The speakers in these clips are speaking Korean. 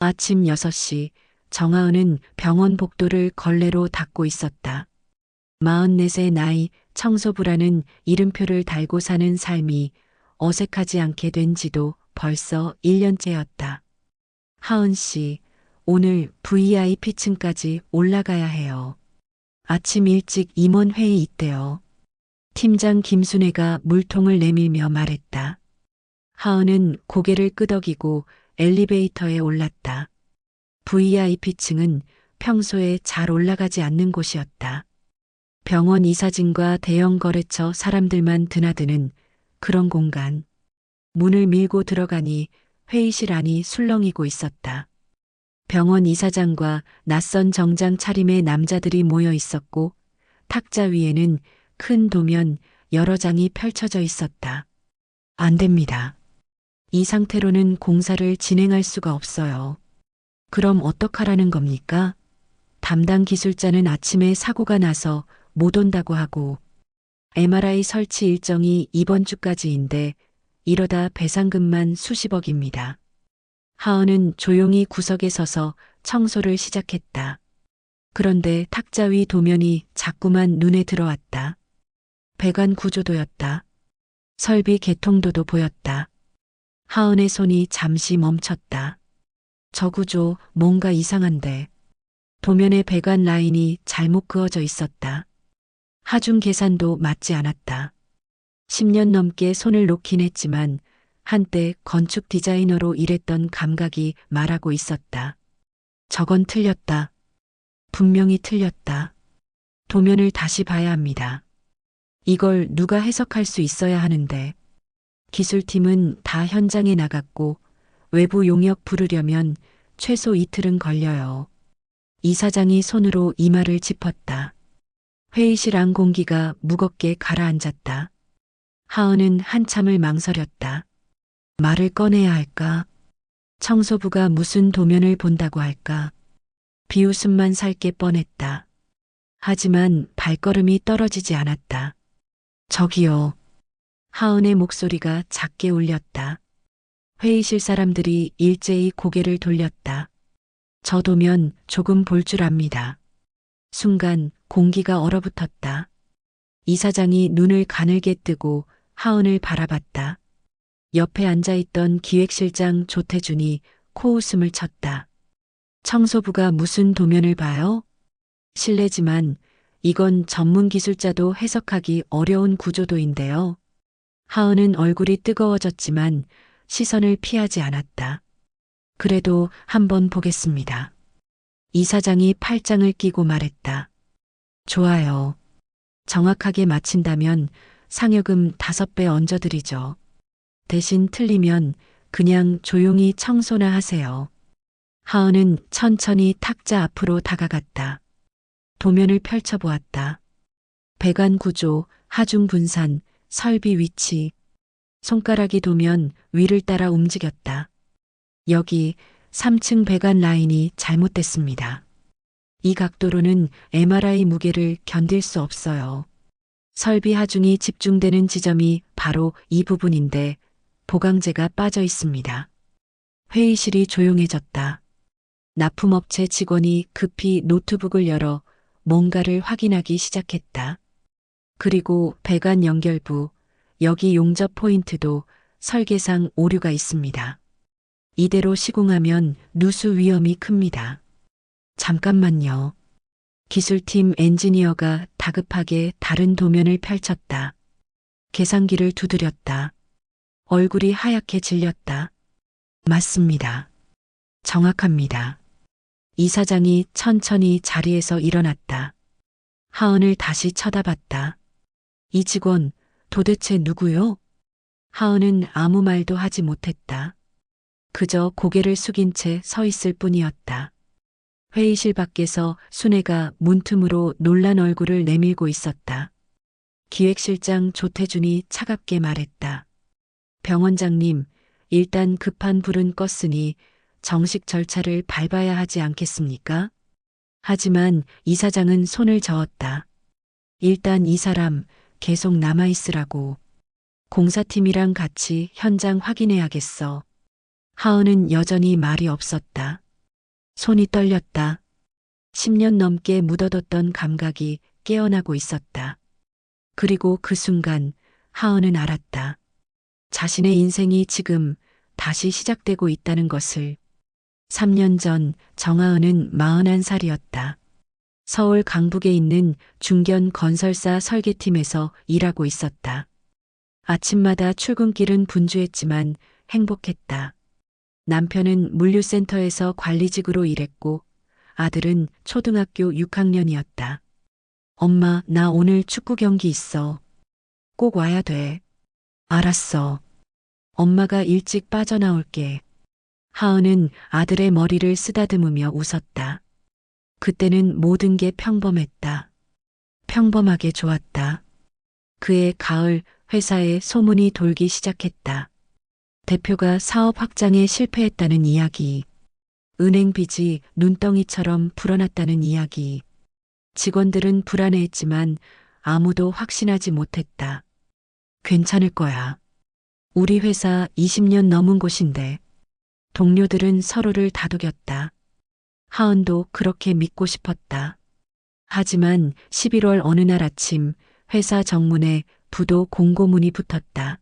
아침 6시 정하은은 병원 복도를 걸레로 닦고 있었다. 44의 나이 청소부라는 이름표를 달고 사는 삶이 어색하지 않게 된 지도 벌써 1년째였다. 하은 씨, 오늘 VIP층까지 올라가야 해요. 아침 일찍 임원 회의 있대요. 팀장 김순애가 물통을 내밀며 말했다. 하은은 고개를 끄덕이고 엘리베이터에 올랐다. VIP층은 평소에 잘 올라가지 않는 곳이었다. 병원 이사진과 대형 거래처 사람들만 드나드는 그런 공간. 문을 밀고 들어가니 회의실 안이 술렁이고 있었다. 병원 이사장과 낯선 정장 차림의 남자들이 모여 있었고 탁자 위에는 큰 도면 여러 장이 펼쳐져 있었다. 안 됩니다. 이 상태로는 공사를 진행할 수가 없어요. 그럼 어떡하라는 겁니까? 담당 기술자는 아침에 사고가 나서 못 온다고 하고 MRI 설치 일정이 이번 주까지인데 이러다 배상금만 수십억입니다. 하은은 조용히 구석에 서서 청소를 시작했다. 그런데 탁자 위 도면이 자꾸만 눈에 들어왔다. 배관 구조도였다. 설비 개통도도 보였다. 하은의 손이 잠시 멈췄다. 저 구조 뭔가 이상한데. 도면의 배관 라인이 잘못 그어져 있었다. 하중 계산도 맞지 않았다. 10년 넘게 손을 놓긴 했지만 한때 건축 디자이너로 일했던 감각이 말하고 있었다. 저건 틀렸다. 분명히 틀렸다. 도면을 다시 봐야 합니다. 이걸 누가 해석할 수 있어야 하는데 기술팀은 다 현장에 나갔고 외부 용역 부르려면 최소 이틀은 걸려요. 이사장이 손으로 이마를 짚었다. 회의실 안 공기가 무겁게 가라앉았다. 하은은 한참을 망설였다. 말을 꺼내야 할까? 청소부가 무슨 도면을 본다고 할까? 비웃음만 살게 뻔했다. 하지만 발걸음이 떨어지지 않았다. 저기요. 하은의 목소리가 작게 울렸다. 회의실 사람들이 일제히 고개를 돌렸다. 저 도면 조금 볼 줄 압니다. 순간 공기가 얼어붙었다. 이사장이 눈을 가늘게 뜨고 하은을 바라봤다. 옆에 앉아있던 기획실장 조태준이 코웃음을 쳤다. 청소부가 무슨 도면을 봐요? 실례지만 이건 전문 기술자도 해석하기 어려운 구조도인데요. 하은은 얼굴이 뜨거워졌지만 시선을 피하지 않았다. 그래도 한번 보겠습니다. 이사장이 팔짱을 끼고 말했다. 좋아요. 정확하게 맞힌다면 상여금 5배 얹어드리죠. 대신 틀리면 그냥 조용히 청소나 하세요. 하은은 천천히 탁자 앞으로 다가갔다. 도면을 펼쳐보았다. 배관 구조, 하중 분산, 설비 위치. 손가락이 도면 위를 따라 움직였다. 여기 3층 배관 라인이 잘못됐습니다. 이 각도로는 MRI 무게를 견딜 수 없어요. 설비 하중이 집중되는 지점이 바로 이 부분인데 보강제가 빠져 있습니다. 회의실이 조용해졌다. 납품업체 직원이 급히 노트북을 열어 뭔가를 확인하기 시작했다. 그리고 배관 연결부, 여기 용접 포인트도 설계상 오류가 있습니다. 이대로 시공하면 누수 위험이 큽니다. 잠깐만요. 기술팀 엔지니어가 다급하게 다른 도면을 펼쳤다. 계산기를 두드렸다. 얼굴이 하얗게 질렸다. 맞습니다. 정확합니다. 이사장이 천천히 자리에서 일어났다. 하은을 다시 쳐다봤다. 이 직원 도대체 누구요? 하은은 아무 말도 하지 못했다. 그저 고개를 숙인 채 서 있을 뿐이었다. 회의실 밖에서 순애가 문틈으로 놀란 얼굴을 내밀고 있었다. 기획실장 조태준이 차갑게 말했다. 병원장님, 일단 급한 불은 껐으니 정식 절차를 밟아야 하지 않겠습니까? 하지만 이사장은 손을 저었다. 일단 이 사람 계속 남아있으라고. 공사팀이랑 같이 현장 확인해야겠어. 하은은 여전히 말이 없었다. 손이 떨렸다. 10년 넘게 묻어뒀던 감각이 깨어나고 있었다. 그리고 그 순간 하은은 알았다. 자신의 인생이 지금 다시 시작되고 있다는 것을. 3년 전 정하은은 41살이었다. 서울 강북에 있는 중견 건설사 설계팀에서 일하고 있었다. 아침마다 출근길은 분주했지만 행복했다. 남편은 물류센터에서 관리직으로 일했고 아들은 초등학교 6학년이었다. 엄마, 나 오늘 축구 경기 있어. 꼭 와야 돼. 알았어. 엄마가 일찍 빠져나올게. 하은은 아들의 머리를 쓰다듬으며 웃었다. 그때는 모든 게 평범했다. 평범하게 좋았다. 그해 가을 회사에 소문이 돌기 시작했다. 대표가 사업 확장에 실패했다는 이야기. 은행 빚이 눈덩이처럼 불어났다는 이야기. 직원들은 불안해했지만 아무도 확신하지 못했다. 괜찮을 거야. 우리 회사 20년 넘은 곳인데. 동료들은 서로를 다독였다. 하은도 그렇게 믿고 싶었다. 하지만 11월 어느 날 아침 회사 정문에 부도 공고문이 붙었다.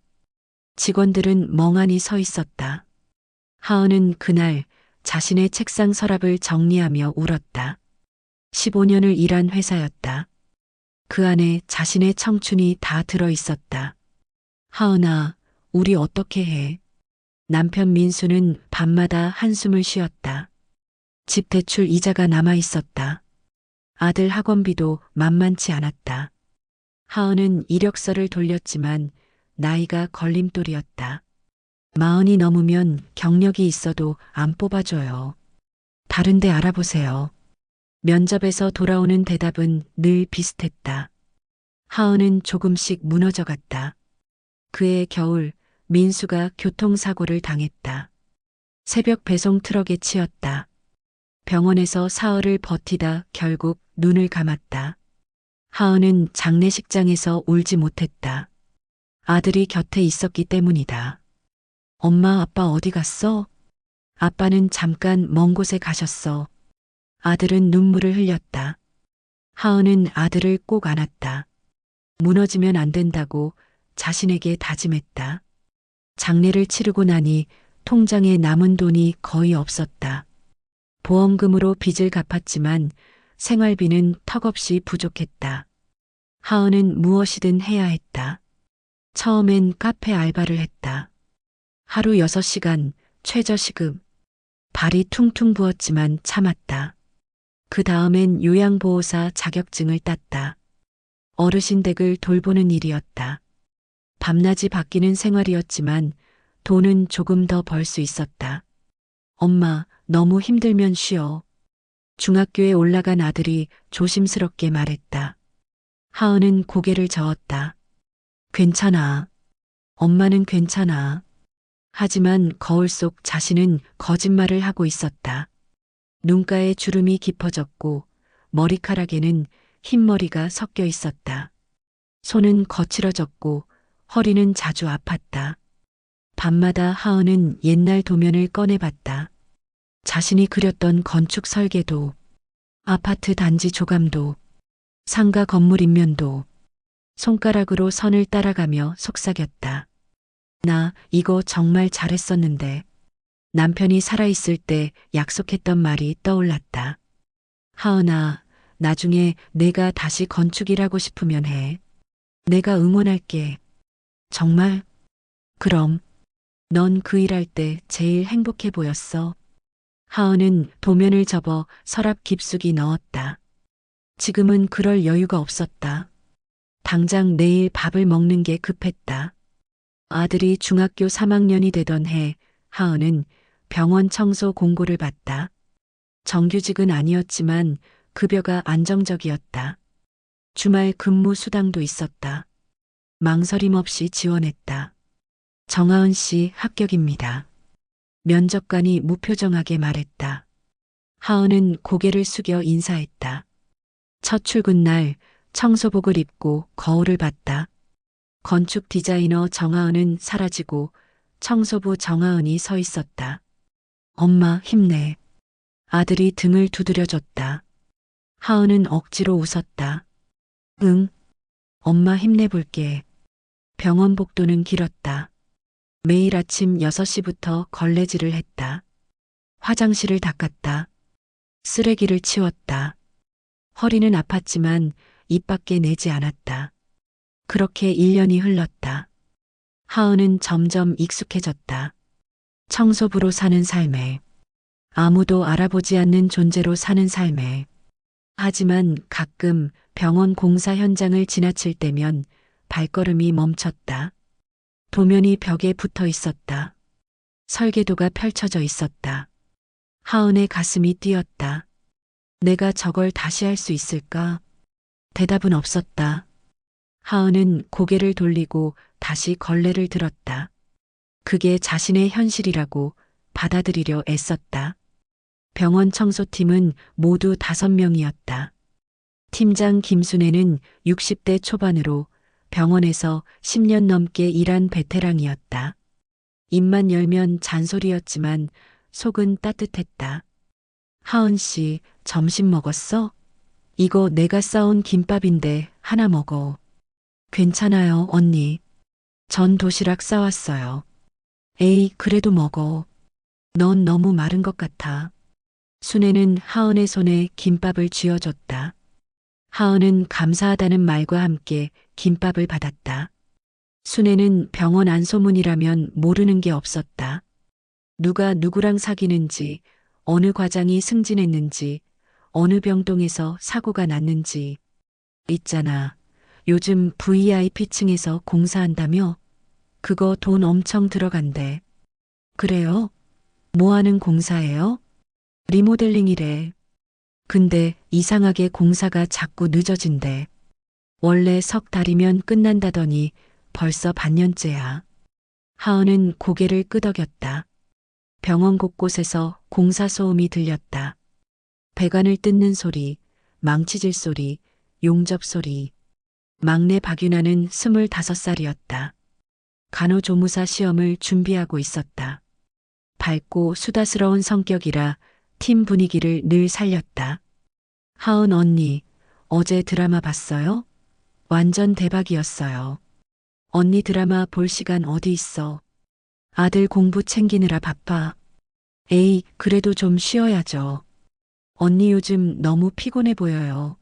직원들은 멍하니 서 있었다. 하은은 그날 자신의 책상 서랍을 정리하며 울었다. 15년을 일한 회사였다. 그 안에 자신의 청춘이 다 들어 있었다. 하은아, 우리 어떻게 해? 남편 민수는 밤마다 한숨을 쉬었다. 집 대출 이자가 남아 있었다. 아들 학원비도 만만치 않았다. 하은은 이력서를 돌렸지만 나이가 걸림돌이었다. 40이 넘으면 경력이 있어도 안 뽑아줘요. 다른 데 알아보세요. 면접에서 돌아오는 대답은 늘 비슷했다. 하은은 조금씩 무너져갔다. 그해 겨울 민수가 교통사고를 당했다. 새벽 배송 트럭에 치였다. 병원에서 사흘을 버티다 결국 눈을 감았다. 하은은 장례식장에서 울지 못했다. 아들이 곁에 있었기 때문이다. 엄마, 아빠 어디 갔어? 아빠는 잠깐 먼 곳에 가셨어. 아들은 눈물을 흘렸다. 하은은 아들을 꼭 안았다. 무너지면 안 된다고 자신에게 다짐했다. 장례를 치르고 나니 통장에 남은 돈이 거의 없었다. 보험금으로 빚을 갚았지만 생활비는 턱없이 부족했다. 하은은 무엇이든 해야 했다. 처음엔 카페 알바를 했다. 하루 6시간 최저시급. 발이 퉁퉁 부었지만 참았다. 그 다음엔 요양보호사 자격증을 땄다. 어르신 댁을 돌보는 일이었다. 밤낮이 바뀌는 생활이었지만 돈은 조금 더 벌 수 있었다. 엄마, 너무 힘들면 쉬어. 중학교에 올라간 아들이 조심스럽게 말했다. 하은은 고개를 저었다. 괜찮아. 엄마는 괜찮아. 하지만 거울 속 자신은 거짓말을 하고 있었다. 눈가에 주름이 깊어졌고 머리카락에는 흰머리가 섞여 있었다. 손은 거칠어졌고 허리는 자주 아팠다. 밤마다 하은은 옛날 도면을 꺼내봤다. 자신이 그렸던 건축 설계도, 아파트 단지 조감도, 상가 건물 인면도, 손가락으로 선을 따라가며 속삭였다. 나 이거 정말 잘했었는데. 남편이 살아있을 때 약속했던 말이 떠올랐다. 하은아, 나중에 내가 다시 건축일하고 싶으면 해. 내가 응원할게. 정말? 그럼. 넌 그 일할 때 제일 행복해 보였어. 하은은 도면을 접어 서랍 깊숙이 넣었다. 지금은 그럴 여유가 없었다. 당장 내일 밥을 먹는 게 급했다. 아들이 중학교 3학년이 되던 해 하은은 병원 청소 공고를 받다. 정규직은 아니었지만 급여가 안정적이었다. 주말 근무 수당도 있었다. 망설임 없이 지원했다. 정하은 씨 합격입니다. 면접관이 무표정하게 말했다. 하은은 고개를 숙여 인사했다. 첫 출근 날 청소복을 입고 거울을 봤다. 건축 디자이너 정하은은 사라지고 청소부 정하은이 서 있었다. 엄마 힘내. 아들이 등을 두드려줬다. 하은은 억지로 웃었다. 응, 엄마 힘내볼게. 병원 복도는 길었다. 매일 아침 6시부터 걸레질을 했다. 화장실을 닦았다. 쓰레기를 치웠다. 허리는 아팠지만 입 밖에 내지 않았다. 그렇게 1년이 흘렀다. 하은은 점점 익숙해졌다. 청소부로 사는 삶에, 아무도 알아보지 않는 존재로 사는 삶에. 하지만 가끔 병원 공사 현장을 지나칠 때면 발걸음이 멈췄다. 도면이 벽에 붙어 있었다. 설계도가 펼쳐져 있었다. 하은의 가슴이 뛰었다. 내가 저걸 다시 할 수 있을까? 대답은 없었다. 하은은 고개를 돌리고 다시 걸레를 들었다. 그게 자신의 현실이라고 받아들이려 애썼다. 병원 청소팀은 모두 5명이었다. 팀장 김순애는 60대 초반으로 병원에서 10년 넘게 일한 베테랑이었다. 입만 열면 잔소리였지만 속은 따뜻했다. 하은 씨, 점심 먹었어? 이거 내가 싸온 김밥인데 하나 먹어. 괜찮아요, 언니. 전 도시락 싸왔어요. 에이, 그래도 먹어. 넌 너무 마른 것 같아. 순애는 하은의 손에 김밥을 쥐어줬다. 하은은 감사하다는 말과 함께 김밥을 받았다. 순애는 병원 안소문이라면 모르는 게 없었다. 누가 누구랑 사귀는지, 어느 과장이 승진했는지, 어느 병동에서 사고가 났는지. 있잖아. 요즘 VIP층에서 공사한다며? 그거 돈 엄청 들어간대. 그래요? 뭐 하는 공사예요? 리모델링이래. 근데 이상하게 공사가 자꾸 늦어진대. 원래 석 달이면 끝난다더니 벌써 반년째야. 하은은 고개를 끄덕였다. 병원 곳곳에서 공사 소음이 들렸다. 배관을 뜯는 소리, 망치질 소리, 용접 소리. 막내 박윤아는 25살이었다. 간호조무사 시험을 준비하고 있었다. 밝고 수다스러운 성격이라 팀 분위기를 늘 살렸다. 하은 언니, 어제 드라마 봤어요? 완전 대박이었어요. 언니 드라마 볼 시간 어디 있어? 아들 공부 챙기느라 바빠. 에이, 그래도 좀 쉬어야죠. 언니 요즘 너무 피곤해 보여요.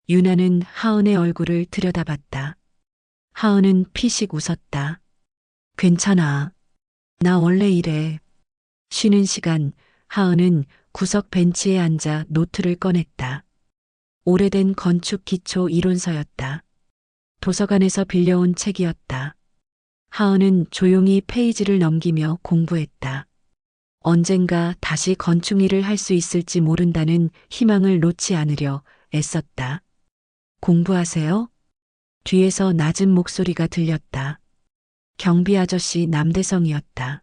유나는 하은의 얼굴을 들여다봤다. 하은은 피식 웃었다. 괜찮아. 나 원래 이래. 쉬는 시간, 하은은 구석 벤치에 앉아 노트를 꺼냈다. 오래된 건축 기초 이론서였다. 도서관에서 빌려온 책이었다. 하은은 조용히 페이지를 넘기며 공부했다. 언젠가 다시 건축 일을 할 수 있을지 모른다는 희망을 놓지 않으려 애썼다. 공부하세요? 뒤에서 낮은 목소리가 들렸다. 경비 아저씨 남대성이었다.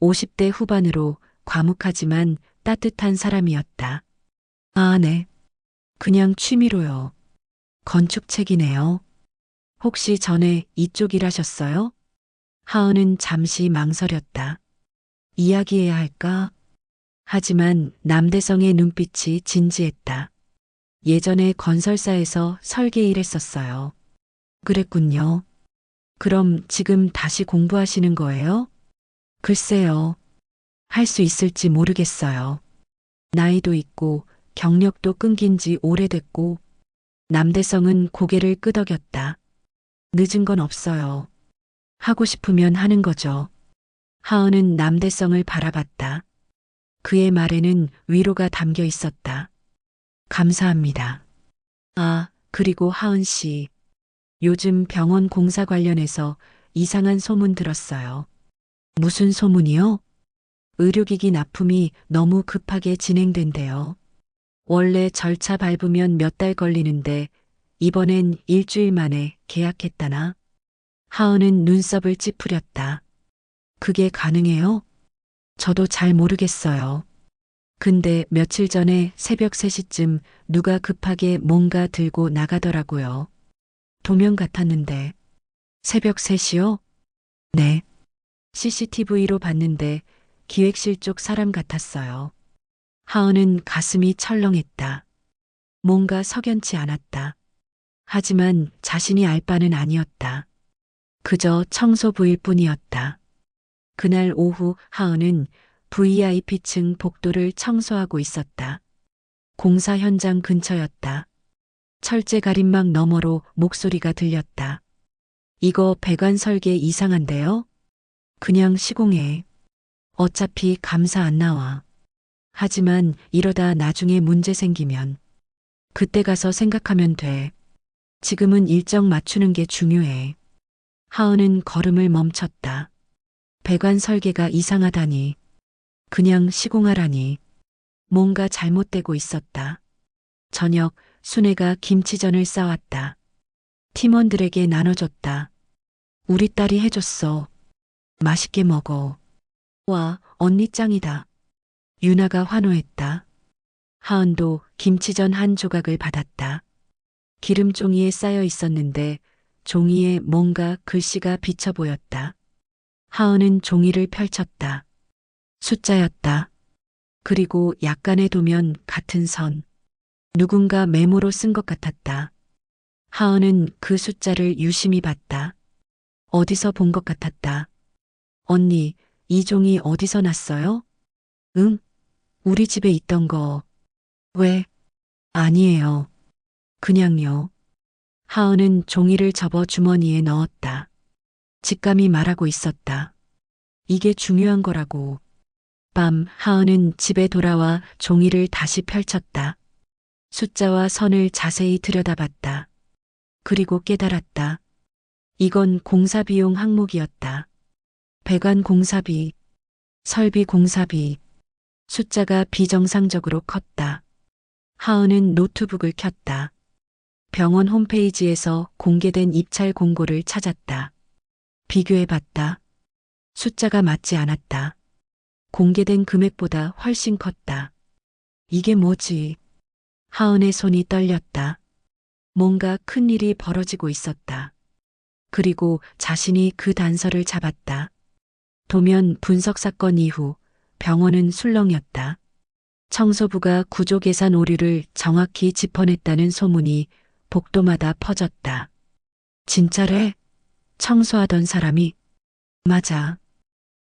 50대 후반으로 과묵하지만 따뜻한 사람이었다. 아, 네. 그냥 취미로요. 건축책이네요. 혹시 전에 이쪽 일하셨어요? 하은은 잠시 망설였다. 이야기해야 할까? 하지만 남대성의 눈빛이 진지했다. 예전에 건설사에서 설계 일했었어요. 그랬군요. 그럼 지금 다시 공부하시는 거예요? 글쎄요. 할 수 있을지 모르겠어요. 나이도 있고 경력도 끊긴 지 오래됐고. 남대성은 고개를 끄덕였다. 늦은 건 없어요. 하고 싶으면 하는 거죠. 하은은 남대성을 바라봤다. 그의 말에는 위로가 담겨 있었다. 감사합니다. 아, 그리고 하은 씨. 요즘 병원 공사 관련해서 이상한 소문 들었어요. 무슨 소문이요? 의료기기 납품이 너무 급하게 진행된대요. 원래 절차 밟으면 몇 달 걸리는데 이번엔 일주일 만에 계약했다나? 하은은 눈썹을 찌푸렸다. 그게 가능해요? 저도 잘 모르겠어요. 근데 며칠 전에 새벽 3시쯤 누가 급하게 뭔가 들고 나가더라고요. 도면 같았는데. 새벽 3시요? 네. CCTV로 봤는데 기획실 쪽 사람 같았어요. 하은은 가슴이 철렁했다. 뭔가 석연치 않았다. 하지만 자신이 알 바는 아니었다. 그저 청소부일 뿐이었다. 그날 오후 하은은 VIP층 복도를 청소하고 있었다. 공사 현장 근처였다. 철제 가림막 너머로 목소리가 들렸다. 이거 배관 설계 이상한데요? 그냥 시공해. 어차피 감사 안 나와. 하지만 이러다 나중에 문제 생기면 그때 가서 생각하면 돼. 지금은 일정 맞추는 게 중요해. 하은은 걸음을 멈췄다. 배관 설계가 이상하다니. 그냥 시공하라니. 뭔가 잘못되고 있었다. 저녁 순애가 김치전을 싸왔다. 팀원들에게 나눠줬다. 우리 딸이 해줬어. 맛있게 먹어. 와, 언니 짱이다. 유나가 환호했다. 하은도 김치전 한 조각을 받았다. 기름 종이에 쌓여 있었는데 종이에 뭔가 글씨가 비쳐 보였다. 하은은 종이를 펼쳤다. 숫자였다. 그리고 약간의 도면 같은 선. 누군가 메모로 쓴 것 같았다. 하은은 그 숫자를 유심히 봤다. 어디서 본 것 같았다. 언니, 이 종이 어디서 났어요? 응? 우리 집에 있던 거. 왜? 아니에요. 그냥요. 하은은 종이를 접어 주머니에 넣었다. 직감이 말하고 있었다. 이게 중요한 거라고. 밤 하은은 집에 돌아와 종이를 다시 펼쳤다. 숫자와 선을 자세히 들여다봤다. 그리고 깨달았다. 이건 공사비용 항목이었다. 배관 공사비, 설비 공사비, 숫자가 비정상적으로 컸다. 하은은 노트북을 켰다. 병원 홈페이지에서 공개된 입찰 공고를 찾았다. 비교해봤다. 숫자가 맞지 않았다. 공개된 금액보다 훨씬 컸다. 이게 뭐지? 하은의 손이 떨렸다. 뭔가 큰 일이 벌어지고 있었다. 그리고 자신이 그 단서를 잡았다. 도면 분석 사건 이후 병원은 술렁였다. 청소부가 구조 계산 오류를 정확히 짚어냈다는 소문이 복도마다 퍼졌다. 진짜래? 청소하던 사람이? 맞아.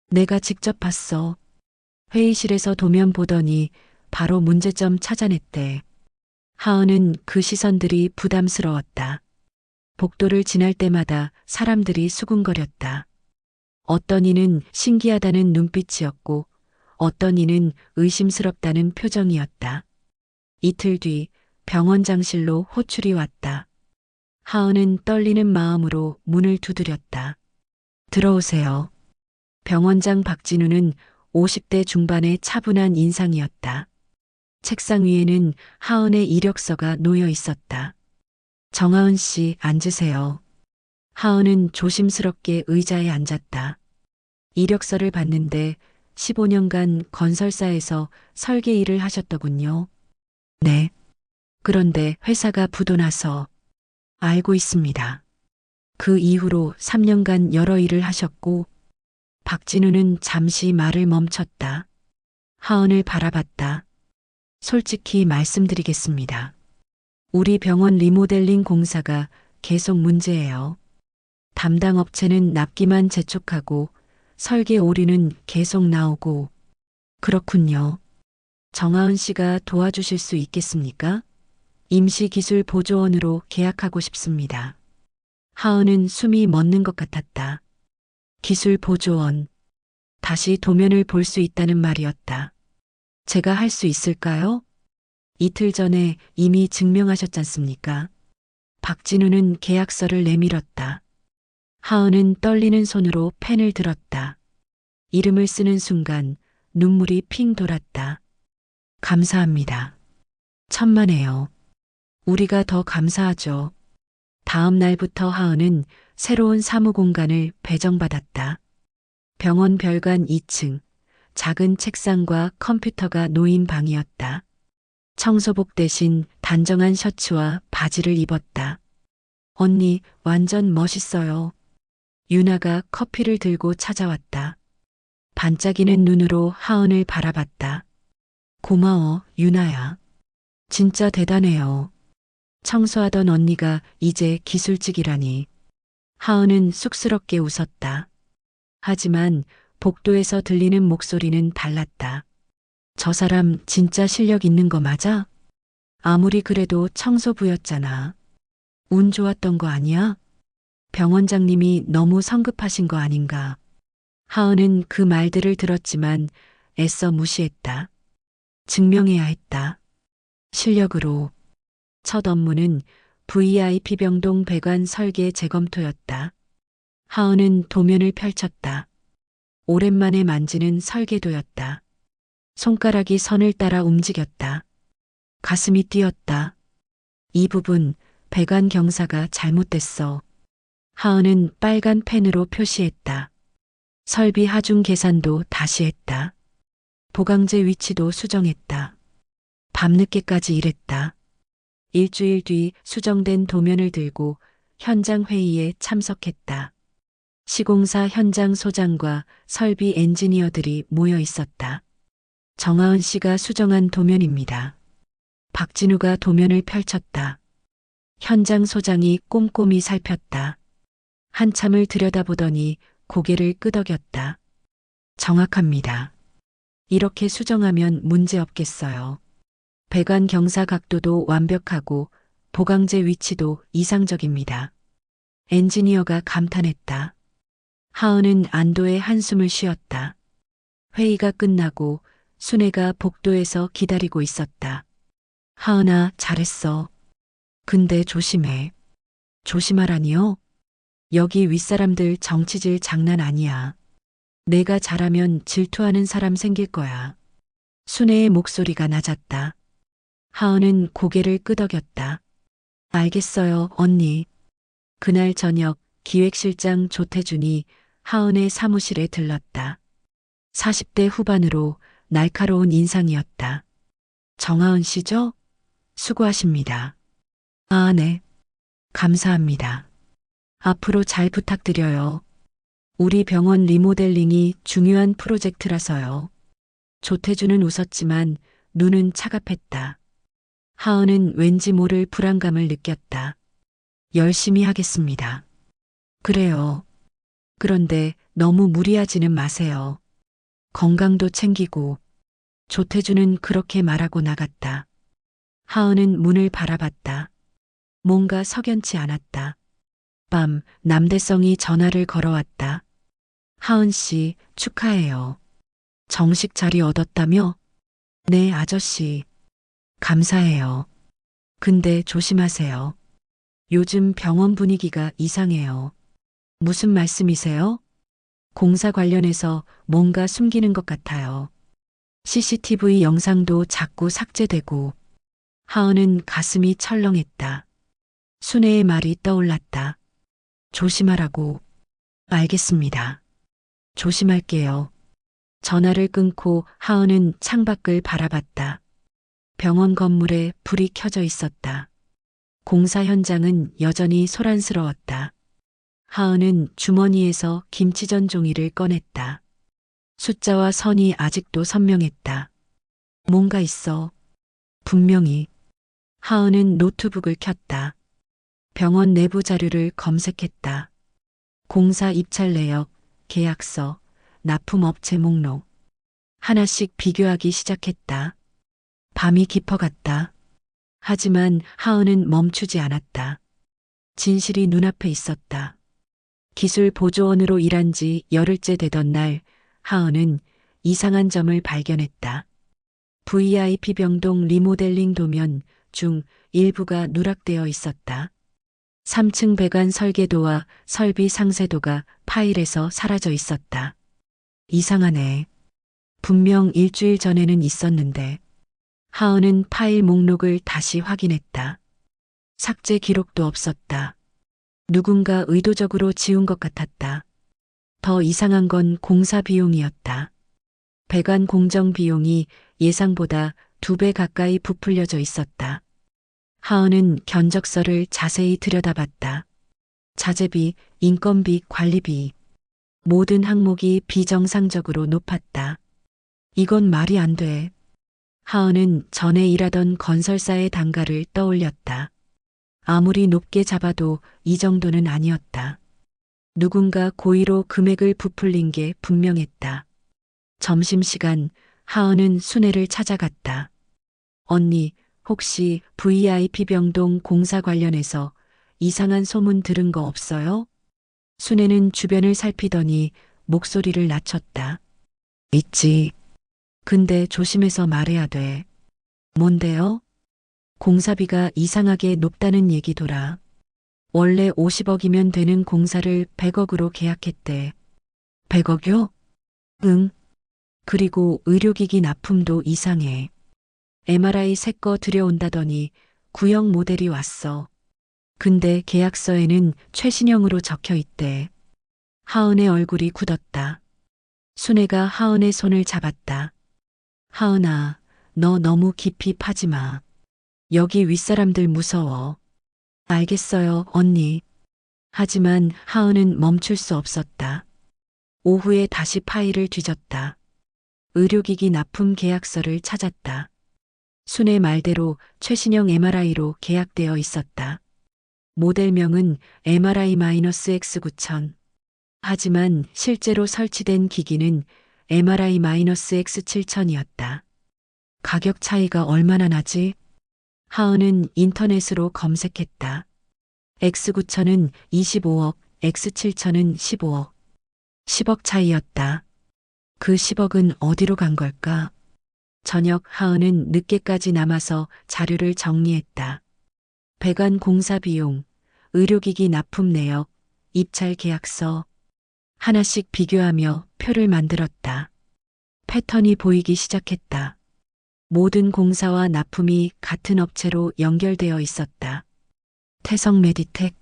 내가 직접 봤어. 회의실에서 도면 보더니 바로 문제점 찾아냈대. 하은은 그 시선들이 부담스러웠다. 복도를 지날 때마다 사람들이 수군거렸다. 어떤 이는 신기하다는 눈빛이었고 어떤 이는 의심스럽다는 표정이었다. 이틀 뒤 병원장실로 호출이 왔다. 하은은 떨리는 마음으로 문을 두드렸다. 들어오세요. 병원장 박진우는 50대 중반의 차분한 인상이었다. 책상 위에는 하은의 이력서가 놓여 있었다. 정하은 씨, 앉으세요. 하은은 조심스럽게 의자에 앉았다. 이력서를 봤는데 15년간 건설사에서 설계 일을 하셨더군요. 네. 그런데 회사가 부도나서 알고 있습니다. 그 이후로 3년간 여러 일을 하셨고 박진우는 잠시 말을 멈췄다. 하은을 바라봤다. 솔직히 말씀드리겠습니다. 우리 병원 리모델링 공사가 계속 문제예요. 담당 업체는 납기만 재촉하고 설계 오류는 계속 나오고. 그렇군요. 정하은 씨가 도와주실 수 있겠습니까? 임시기술보조원으로 계약하고 싶습니다. 하은은 숨이 멎는 것 같았다. 기술보조원. 다시 도면을 볼 수 있다는 말이었다. 제가 할 수 있을까요? 이틀 전에 이미 증명하셨잖습니까? 박진우는 계약서를 내밀었다. 하은은 떨리는 손으로 펜을 들었다. 이름을 쓰는 순간 눈물이 핑 돌았다. 감사합니다. 천만에요. 우리가 더 감사하죠. 다음 날부터 하은은 새로운 사무 공간을 배정받았다. 병원 별관 2층, 작은 책상과 컴퓨터가 놓인 방이었다. 청소복 대신 단정한 셔츠와 바지를 입었다. 언니, 완전 멋있어요. 유나가 커피를 들고 찾아왔다. 반짝이는 눈으로 하은을 바라봤다. 고마워, 유나야. 진짜 대단해요. 청소하던 언니가 이제 기술직이라니. 하은은 쑥스럽게 웃었다. 하지만 복도에서 들리는 목소리는 달랐다. 저 사람 진짜 실력 있는 거 맞아? 아무리 그래도 청소부였잖아. 운 좋았던 거 아니야? 병원장님이 너무 성급하신 거 아닌가? 하은은 그 말들을 들었지만 애써 무시했다. 증명해야 했다. 실력으로. 첫 업무는 VIP 병동 배관 설계 재검토였다. 하은은 도면을 펼쳤다. 오랜만에 만지는 설계도였다. 손가락이 선을 따라 움직였다. 가슴이 뛰었다. 이 부분 배관 경사가 잘못됐어. 하은은 빨간 펜으로 표시했다. 설비 하중 계산도 다시 했다. 보강제 위치도 수정했다. 밤늦게까지 일했다. 일주일 뒤 수정된 도면을 들고 현장 회의에 참석했다. 시공사 현장 소장과 설비 엔지니어들이 모여 있었다. 정하은 씨가 수정한 도면입니다. 박진우가 도면을 펼쳤다. 현장 소장이 꼼꼼히 살폈다. 한참을 들여다보더니 고개를 끄덕였다. 정확합니다. 이렇게 수정하면 문제 없겠어요. 배관 경사 각도도 완벽하고 보강제 위치도 이상적입니다. 엔지니어가 감탄했다. 하은은 안도의 한숨을 쉬었다. 회의가 끝나고 순애가 복도에서 기다리고 있었다. 하은아, 잘했어. 근데 조심해. 조심하라니요? 여기 윗사람들 정치질 장난 아니야. 내가 잘하면 질투하는 사람 생길 거야. 순애의 목소리가 낮았다. 하은은 고개를 끄덕였다. 알겠어요, 언니. 그날 저녁 기획실장 조태준이 하은의 사무실에 들렀다. 40대 후반으로 날카로운 인상이었다. 정하은 씨죠? 수고하십니다. 아, 네. 감사합니다. 앞으로 잘 부탁드려요. 우리 병원 리모델링이 중요한 프로젝트라서요. 조태준은 웃었지만 눈은 차갑했다. 하은은 왠지 모를 불안감을 느꼈다. 열심히 하겠습니다. 그래요. 그런데 너무 무리하지는 마세요. 건강도 챙기고. 조태준은 그렇게 말하고 나갔다. 하은은 문을 바라봤다. 뭔가 석연치 않았다. 밤 남대성이 전화를 걸어왔다. 하은 씨, 축하해요. 정식 자리 얻었다며? 네, 아저씨. 감사해요. 근데 조심하세요. 요즘 병원 분위기가 이상해요. 무슨 말씀이세요? 공사 관련해서 뭔가 숨기는 것 같아요. CCTV 영상도 자꾸 삭제되고. 하은은 가슴이 철렁했다. 순애의 말이 떠올랐다. 조심하라고. 알겠습니다. 조심할게요. 전화를 끊고 하은은 창밖을 바라봤다. 병원 건물에 불이 켜져 있었다. 공사 현장은 여전히 소란스러웠다. 하은은 주머니에서 김치전 종이를 꺼냈다. 숫자와 선이 아직도 선명했다. 뭔가 있어. 분명히. 하은은 노트북을 켰다. 병원 내부 자료를 검색했다. 공사 입찰 내역, 계약서, 납품업체 목록. 하나씩 비교하기 시작했다. 밤이 깊어갔다. 하지만 하은은 멈추지 않았다. 진실이 눈앞에 있었다. 기술 보조원으로 일한 지 열흘째 되던 날, 하은은 이상한 점을 발견했다. VIP 병동 리모델링 도면 중 일부가 누락되어 있었다. 3층 배관 설계도와 설비 상세도가 파일에서 사라져 있었다. 이상하네. 분명 일주일 전에는 있었는데. 하은은 파일 목록을 다시 확인했다. 삭제 기록도 없었다. 누군가 의도적으로 지운 것 같았다. 더 이상한 건 공사 비용이었다. 배관 공정 비용이 예상보다 2배 가까이 부풀려져 있었다. 하은은 견적서를 자세히 들여다봤다. 자재비, 인건비, 관리비. 모든 항목이 비정상적으로 높았다. 이건 말이 안 돼. 하은은 전에 일하던 건설사의 단가를 떠올렸다. 아무리 높게 잡아도 이 정도는 아니었다. 누군가 고의로 금액을 부풀린 게 분명했다. 점심시간 하은은 순애를 찾아갔다. 언니, 혹시 VIP 병동 공사 관련해서 이상한 소문 들은 거 없어요? 순애는 주변을 살피더니 목소리를 낮췄다. 있지. 근데 조심해서 말해야 돼. 뭔데요? 공사비가 이상하게 높다는 얘기더라. 원래 50억이면 되는 공사를 100억으로 계약했대. 100억요? 응. 그리고 의료기기 납품도 이상해. MRI 새 거 들여온다더니 구형 모델이 왔어. 근데 계약서에는 최신형으로 적혀 있대. 하은의 얼굴이 굳었다. 순애가 하은의 손을 잡았다. 하은아, 너 너무 깊이 파지 마. 여기 윗사람들 무서워. 알겠어요, 언니. 하지만 하은은 멈출 수 없었다. 오후에 다시 파일을 뒤졌다. 의료기기 납품 계약서를 찾았다. 순의 말대로 최신형 MRI로 계약되어 있었다. 모델명은 MRI-X9000. 하지만 실제로 설치된 기기는 MRI-X7000이었다. 가격 차이가 얼마나 나지? 하은은 인터넷으로 검색했다. X9000은 25억, X7000은 15억. 10억 차이였다. 그 10억은 어디로 간 걸까? 저녁 하은은 늦게까지 남아서 자료를 정리했다. 배관 공사 비용, 의료기기 납품 내역, 입찰 계약서. 하나씩 비교하며 표를 만들었다. 패턴이 보이기 시작했다. 모든 공사와 납품이 같은 업체로 연결되어 있었다. 태성 메디텍,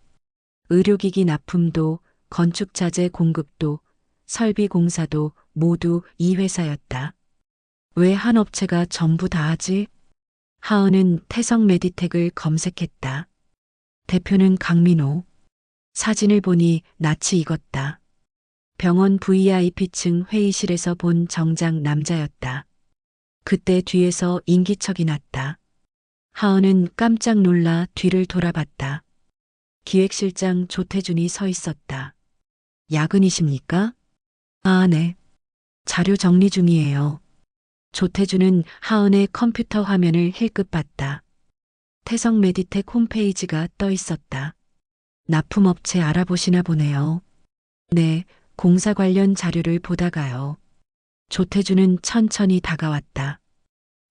의료기기 납품도, 건축자재 공급도, 설비 공사도 모두 이 회사였다. 왜 한 업체가 전부 다 하지? 하은은 태성 메디텍을 검색했다. 대표는 강민호. 사진을 보니 낯이 익었다. 병원 VIP층 회의실에서 본 정장 남자였다. 그때 뒤에서 인기척이 났다. 하은은 깜짝 놀라 뒤를 돌아봤다. 기획실장 조태준이 서 있었다. 야근이십니까? 아, 네. 자료 정리 중이에요. 조태준은 하은의 컴퓨터 화면을 힐끗 봤다. 태성 메디텍 홈페이지가 떠 있었다. 납품업체 알아보시나 보네요. 네, 공사 관련 자료를 보다가요. 조태준은 천천히 다가왔다.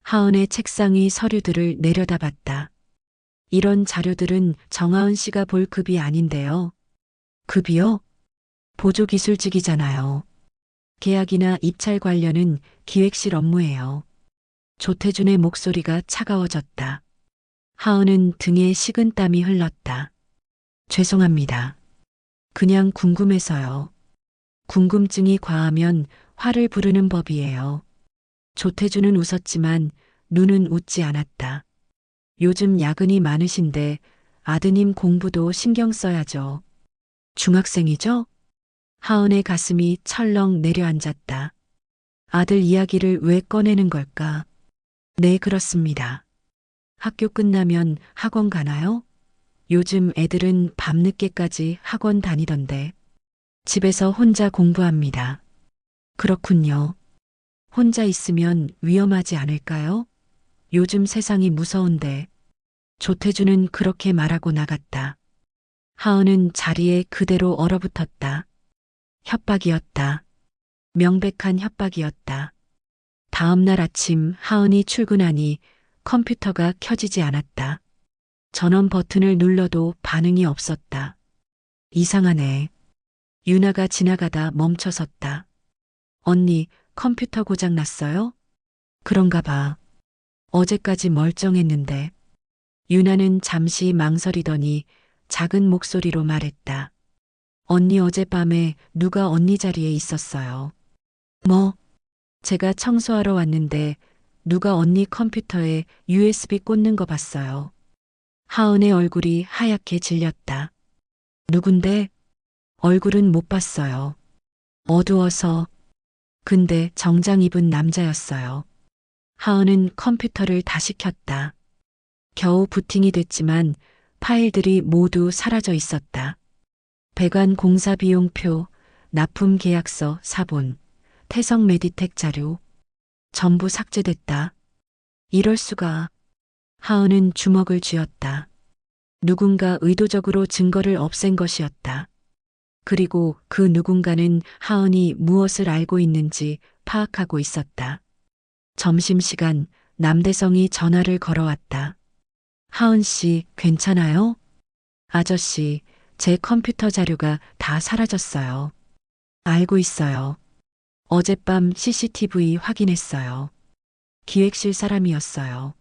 하은의 책상 위 서류들을 내려다봤다. 이런 자료들은 정하은 씨가 볼 급이 아닌데요. 급이요? 보조기술직이잖아요. 계약이나 입찰 관련은 기획실 업무예요. 조태준의 목소리가 차가워졌다. 하은은 등에 식은땀이 흘렀다. 죄송합니다. 그냥 궁금해서요. 궁금증이 과하면 화를 부르는 법이에요. 조태준은 웃었지만 눈은 웃지 않았다. 요즘 야근이 많으신데 아드님 공부도 신경 써야죠. 중학생이죠? 하은의 가슴이 철렁 내려앉았다. 아들 이야기를 왜 꺼내는 걸까? 네, 그렇습니다. 학교 끝나면 학원 가나요? 요즘 애들은 밤늦게까지 학원 다니던데. 집에서 혼자 공부합니다. 그렇군요. 혼자 있으면 위험하지 않을까요? 요즘 세상이 무서운데. 조태준은 그렇게 말하고 나갔다. 하은은 자리에 그대로 얼어붙었다. 협박이었다. 명백한 협박이었다. 다음 날 아침 하은이 출근하니 컴퓨터가 켜지지 않았다. 전원 버튼을 눌러도 반응이 없었다. 이상하네. 유나가 지나가다 멈춰섰다. 언니, 컴퓨터 고장 났어요? 그런가 봐. 어제까지 멀쩡했는데. 유나는 잠시 망설이더니 작은 목소리로 말했다. 언니 어젯밤에 누가 언니 자리에 있었어요. 뭐? 제가 청소하러 왔는데 누가 언니 컴퓨터에 USB 꽂는 거 봤어요. 하은의 얼굴이 하얗게 질렸다. 누군데? 얼굴은 못 봤어요. 어두워서. 근데 정장 입은 남자였어요. 하은은 컴퓨터를 다시 켰다. 겨우 부팅이 됐지만 파일들이 모두 사라져 있었다. 배관 공사 비용표, 납품 계약서 사본, 태성 메디텍 자료, 전부 삭제됐다. 이럴 수가. 하은은 주먹을 쥐었다. 누군가 의도적으로 증거를 없앤 것이었다. 그리고 그 누군가는 하은이 무엇을 알고 있는지 파악하고 있었다. 점심시간 남대성이 전화를 걸어왔다. 하은 씨, 괜찮아요? 아저씨, 제 컴퓨터 자료가 다 사라졌어요. 알고 있어요. 어젯밤 CCTV 확인했어요. 기획실 사람이었어요.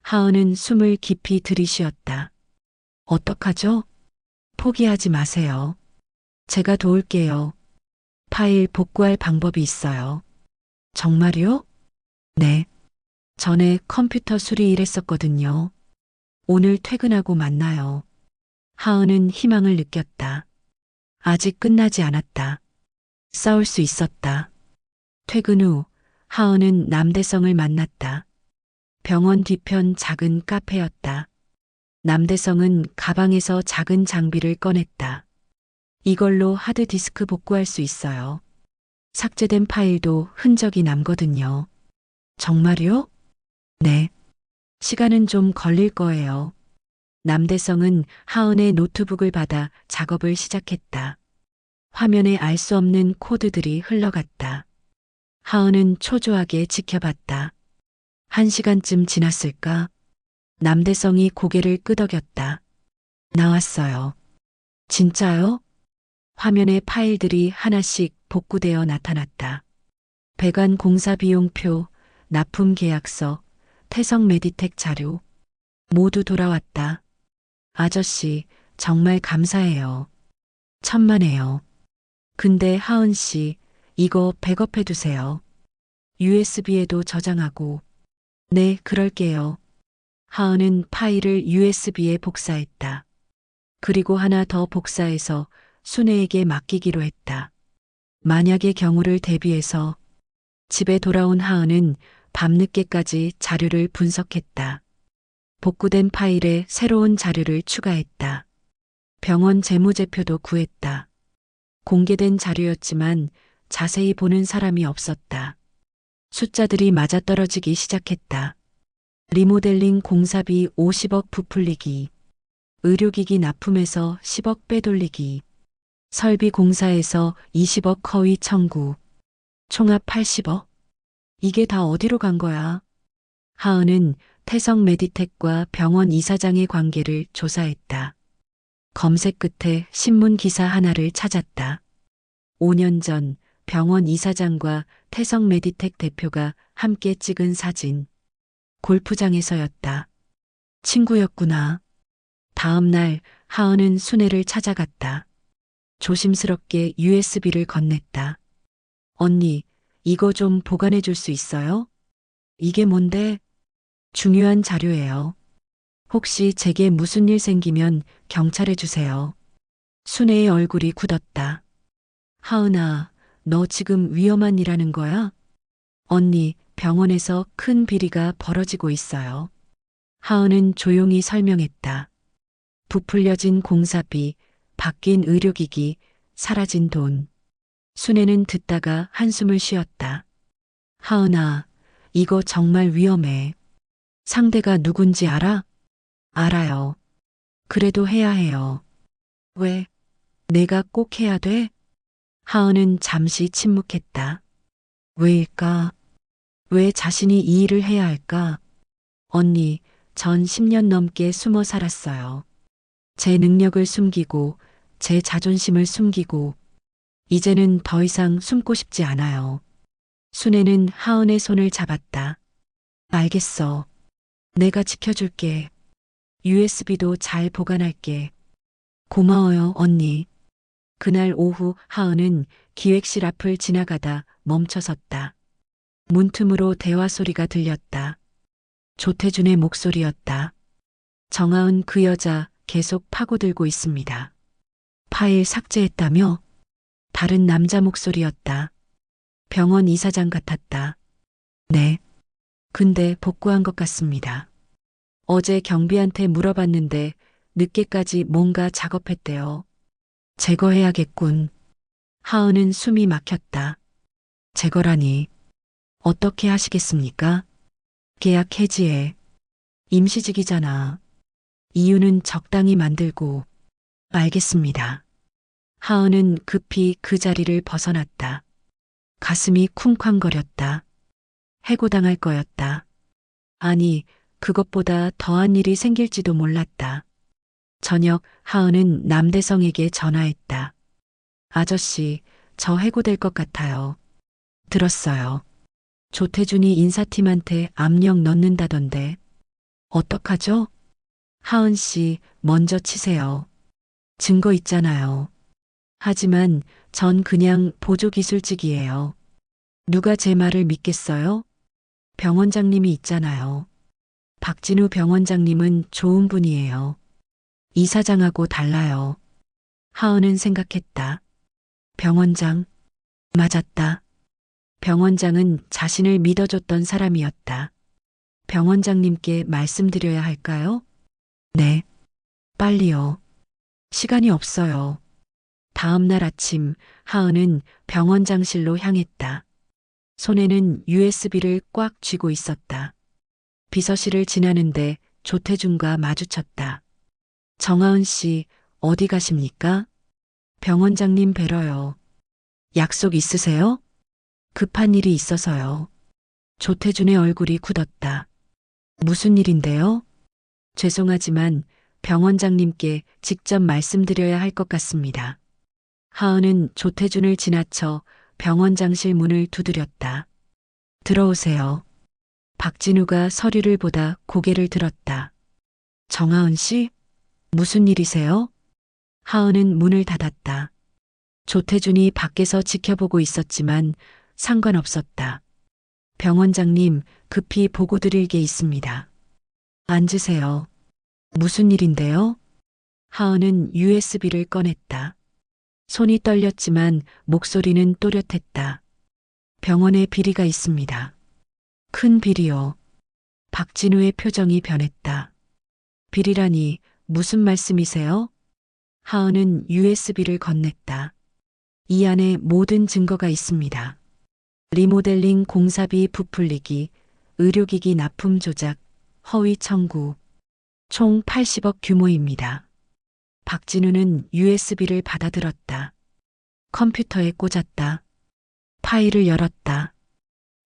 하은은 숨을 깊이 들이쉬었다. 어떡하죠? 포기하지 마세요. 제가 도울게요. 파일 복구할 방법이 있어요. 정말요? 네. 전에 컴퓨터 수리 일했었거든요. 오늘 퇴근하고 만나요. 하은은 희망을 느꼈다. 아직 끝나지 않았다. 싸울 수 있었다. 퇴근 후 하은은 남대성을 만났다. 병원 뒤편 작은 카페였다. 남대성은 가방에서 작은 장비를 꺼냈다. 이걸로 하드디스크 복구할 수 있어요. 삭제된 파일도 흔적이 남거든요. 정말요? 네. 시간은 좀 걸릴 거예요. 남대성은 하은의 노트북을 받아 작업을 시작했다. 화면에 알 수 없는 코드들이 흘러갔다. 하은은 초조하게 지켜봤다. 1시간쯤 지났을까? 남대성이 고개를 끄덕였다. 나왔어요. 진짜요? 화면에 파일들이 하나씩 복구되어 나타났다. 배관 공사 비용표, 납품 계약서, 태성 메디텍 자료. 모두 돌아왔다. 아저씨, 정말 감사해요. 천만에요. 근데 하은 씨, 이거 백업해 두세요. USB에도 저장하고. 네, 그럴게요. 하은은 파일을 USB에 복사했다. 그리고 하나 더 복사해서 순애에게 맡기기로 했다. 만약의 경우를 대비해서 집에 돌아온 하은은 밤늦게까지 자료를 분석했다. 복구된 파일에 새로운 자료를 추가했다. 병원 재무제표도 구했다. 공개된 자료였지만 자세히 보는 사람이 없었다. 숫자들이 맞아떨어지기 시작했다. 리모델링 공사비 50억 부풀리기, 의료기기 납품에서 10억 빼돌리기, 설비 공사에서 20억 허위 청구, 총합 80억? 이게 다 어디로 간 거야? 하은은 태성 메디텍과 병원 이사장의 관계를 조사했다. 검색 끝에 신문 기사 하나를 찾았다. 5년 전 병원 이사장과 태성 메디텍 대표가 함께 찍은 사진. 골프장에서였다. 친구였구나. 다음 날 하은은 순애를 찾아갔다. 조심스럽게 USB를 건넸다. 언니, 이거 좀 보관해 줄 수 있어요? 이게 뭔데? 중요한 자료예요. 혹시 제게 무슨 일 생기면 경찰에 주세요. 순애의 얼굴이 굳었다. 하은아, 너 지금 위험한 일 하는 거야? 언니, 병원에서 큰 비리가 벌어지고 있어요. 하은은 조용히 설명했다. 부풀려진 공사비, 바뀐 의료기기, 사라진 돈. 순애는 듣다가 한숨을 쉬었다. 하은아, 이거 정말 위험해. 상대가 누군지 알아? 알아요. 그래도 해야 해요. 왜? 내가 꼭 해야 돼? 하은은 잠시 침묵했다. 왜일까? 왜 자신이 이 일을 해야 할까? 언니, 전 10년 넘게 숨어 살았어요. 제 능력을 숨기고, 제 자존심을 숨기고, 이제는 더 이상 숨고 싶지 않아요. 순애는 하은의 손을 잡았다. 알겠어. 내가 지켜줄게. USB도 잘 보관할게. 고마워요, 언니. 그날 오후 하은은 기획실 앞을 지나가다 멈춰섰다. 문틈으로 대화 소리가 들렸다. 조태준의 목소리였다. 정아은 그 여자 계속 파고들고 있습니다. 파일 삭제했다며? 다른 남자 목소리였다. 병원 이사장 같았다. 네. 근데 복구한 것 같습니다. 어제 경비한테 물어봤는데 늦게까지 뭔가 작업했대요. 제거해야겠군. 하은은 숨이 막혔다. 제거라니. 어떻게 하시겠습니까? 계약 해지해. 임시직이잖아. 이유는 적당히 만들고. 알겠습니다. 하은은 급히 그 자리를 벗어났다. 가슴이 쿵쾅거렸다. 해고당할 거였다. 아니, 그것보다 더한 일이 생길지도 몰랐다. 저녁 하은은 남대성에게 전화했다. 아저씨, 저 해고될 것 같아요. 들었어요. 조태준이 인사팀한테 압력 넣는다던데. 어떡하죠? 하은 씨, 먼저 치세요. 증거 있잖아요. 하지만 전 그냥 보조기술직이에요. 누가 제 말을 믿겠어요? 병원장님이 있잖아요. 박진우 병원장님은 좋은 분이에요. 이사장하고 달라요. 하은은 생각했다. 병원장. 맞았다. 병원장은 자신을 믿어줬던 사람이었다. 병원장님께 말씀드려야 할까요? 네. 빨리요. 시간이 없어요. 다음 날 아침 하은은 병원장실로 향했다. 손에는 USB를 꽉 쥐고 있었다. 비서실을 지나는데 조태준과 마주쳤다. 정하은 씨, 어디 가십니까? 병원장님 뵈러요. 약속 있으세요? 급한 일이 있어서요. 조태준의 얼굴이 굳었다. 무슨 일인데요? 죄송하지만 병원장님께 직접 말씀드려야 할 것 같습니다. 하은은 조태준을 지나쳐 병원장실 문을 두드렸다. 들어오세요. 박진우가 서류를 보다 고개를 들었다. 정하은 씨? 무슨 일이세요? 하은은 문을 닫았다. 조태준이 밖에서 지켜보고 있었지만 상관없었다. 병원장님, 급히 보고 드릴 게 있습니다. 앉으세요. 무슨 일인데요? 하은은 USB를 꺼냈다. 손이 떨렸지만 목소리는 또렷했다. 병원에 비리가 있습니다. 큰 비리요. 박진우의 표정이 변했다. 비리라니 무슨 말씀이세요? 하은은 USB를 건넸다. 이 안에 모든 증거가 있습니다. 리모델링 공사비 부풀리기, 의료기기 납품 조작, 허위 청구, 총 80억 규모입니다. 박진우는 USB를 받아들었다. 컴퓨터에 꽂았다. 파일을 열었다.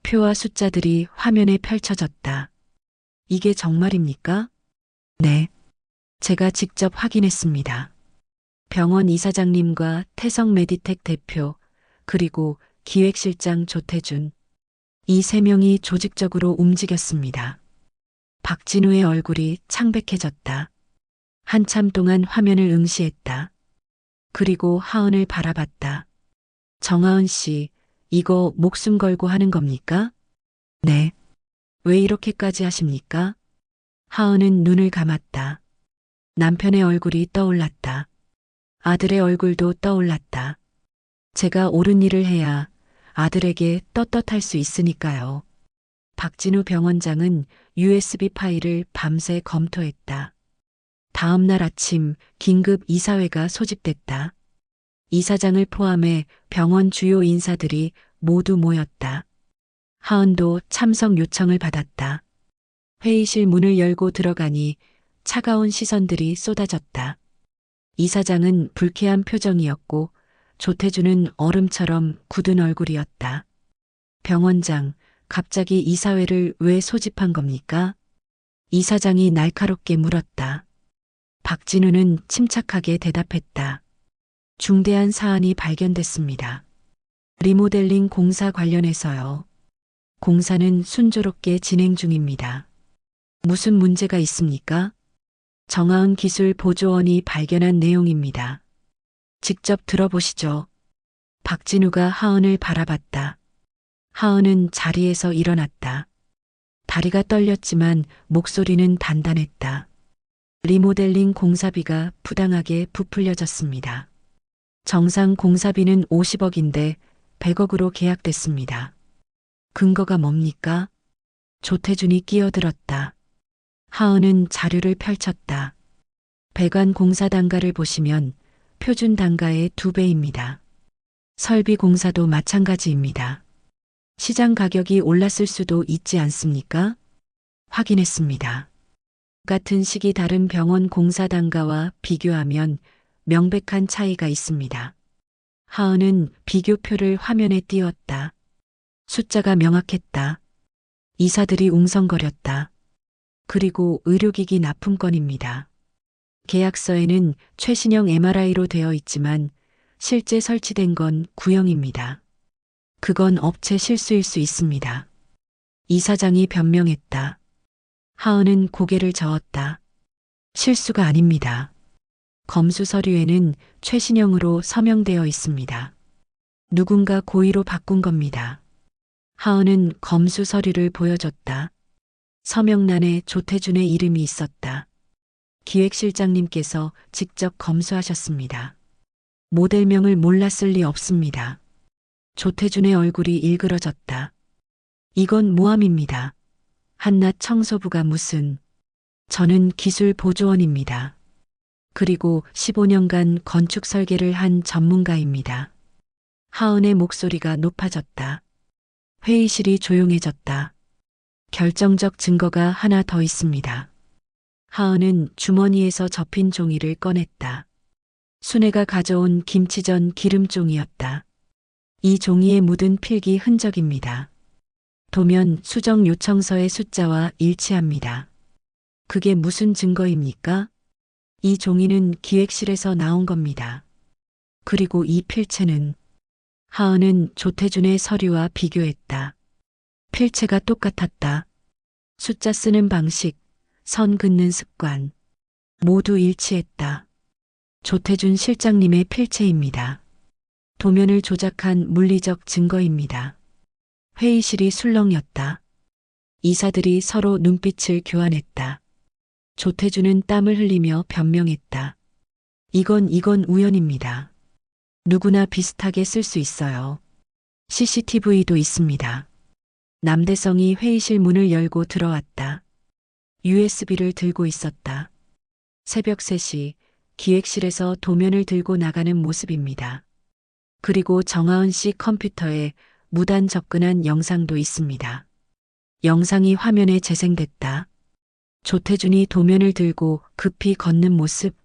표와 숫자들이 화면에 펼쳐졌다. 이게 정말입니까? 네. 제가 직접 확인했습니다. 병원 이사장님과 태성 메디텍 대표, 그리고 기획실장 조태준. 이 세 명이 조직적으로 움직였습니다. 박진우의 얼굴이 창백해졌다. 한참 동안 화면을 응시했다. 그리고 하은을 바라봤다. 정하은 씨, 이거 목숨 걸고 하는 겁니까? 네. 왜 이렇게까지 하십니까? 하은은 눈을 감았다. 남편의 얼굴이 떠올랐다. 아들의 얼굴도 떠올랐다. 제가 옳은 일을 해야 아들에게 떳떳할 수 있으니까요. 박진우 병원장은 USB 파일을 밤새 검토했다. 다음 날 아침 긴급 이사회가 소집됐다. 이사장을 포함해 병원 주요 인사들이 모두 모였다. 하은도 참석 요청을 받았다. 회의실 문을 열고 들어가니 차가운 시선들이 쏟아졌다. 이사장은 불쾌한 표정이었고 조태준은 얼음처럼 굳은 얼굴이었다. 병원장, 갑자기 이사회를 왜 소집한 겁니까? 이사장이 날카롭게 물었다. 박진우는 침착하게 대답했다. 중대한 사안이 발견됐습니다. 리모델링 공사 관련해서요. 공사는 순조롭게 진행 중입니다. 무슨 문제가 있습니까? 정하은 기술 보조원이 발견한 내용입니다. 직접 들어보시죠. 박진우가 하은을 바라봤다. 하은은 자리에서 일어났다. 다리가 떨렸지만 목소리는 단단했다. 리모델링 공사비가 부당하게 부풀려졌습니다. 정상 공사비는 50억인데 100억으로 계약됐습니다. 근거가 뭡니까? 조태준이 끼어들었다. 하은은 자료를 펼쳤다. 배관 공사 단가를 보시면 표준 단가의 2배입니다. 설비 공사도 마찬가지입니다. 시장 가격이 올랐을 수도 있지 않습니까? 확인했습니다. 같은 시기 다른 병원 공사 단가와 비교하면 명백한 차이가 있습니다. 하은은 비교표를 화면에 띄웠다. 숫자가 명확했다. 이사들이 웅성거렸다. 그리고 의료기기 납품건입니다. 계약서에는 최신형 MRI로 되어 있지만 실제 설치된 건 구형입니다. 그건 업체 실수일 수 있습니다. 이사장이 변명했다. 하은은 고개를 저었다. 실수가 아닙니다. 검수 서류에는 최신형으로 서명되어 있습니다. 누군가 고의로 바꾼 겁니다. 하은은 검수 서류를 보여줬다. 서명란에 조태준의 이름이 있었다. 기획실장님께서 직접 검수하셨습니다. 모델명을 몰랐을 리 없습니다. 조태준의 얼굴이 일그러졌다. 이건 모함입니다. 한낱 청소부가 무슨. 저는 기술 보조원입니다. 그리고 15년간 건축 설계를 한 전문가입니다. 하은의 목소리가 높아졌다. 회의실이 조용해졌다. 결정적 증거가 하나 더 있습니다. 하은은 주머니에서 접힌 종이를 꺼냈다. 순애가 가져온 김치전 기름종이었다. 이 종이에 묻은 필기 흔적입니다. 도면 수정 요청서의 숫자와 일치합니다. 그게 무슨 증거입니까? 이 종이는 기획실에서 나온 겁니다. 그리고 이 필체는 하은은 조태준의 서류와 비교했다. 필체가 똑같았다. 숫자 쓰는 방식, 선 긋는 습관, 모두 일치했다. 조태준 실장님의 필체입니다. 도면을 조작한 물리적 증거입니다. 회의실이 술렁였다. 이사들이 서로 눈빛을 교환했다. 조태준은 땀을 흘리며 변명했다. 이건 우연입니다. 누구나 비슷하게 쓸 수 있어요. CCTV도 있습니다. 남대성이 회의실 문을 열고 들어왔다. USB를 들고 있었다. 새벽 3시 기획실에서 도면을 들고 나가는 모습입니다. 그리고 정하은 씨 컴퓨터에 무단 접근한 영상도 있습니다. 영상이 화면에 재생됐다. 조태준이 도면을 들고 급히 걷는 모습,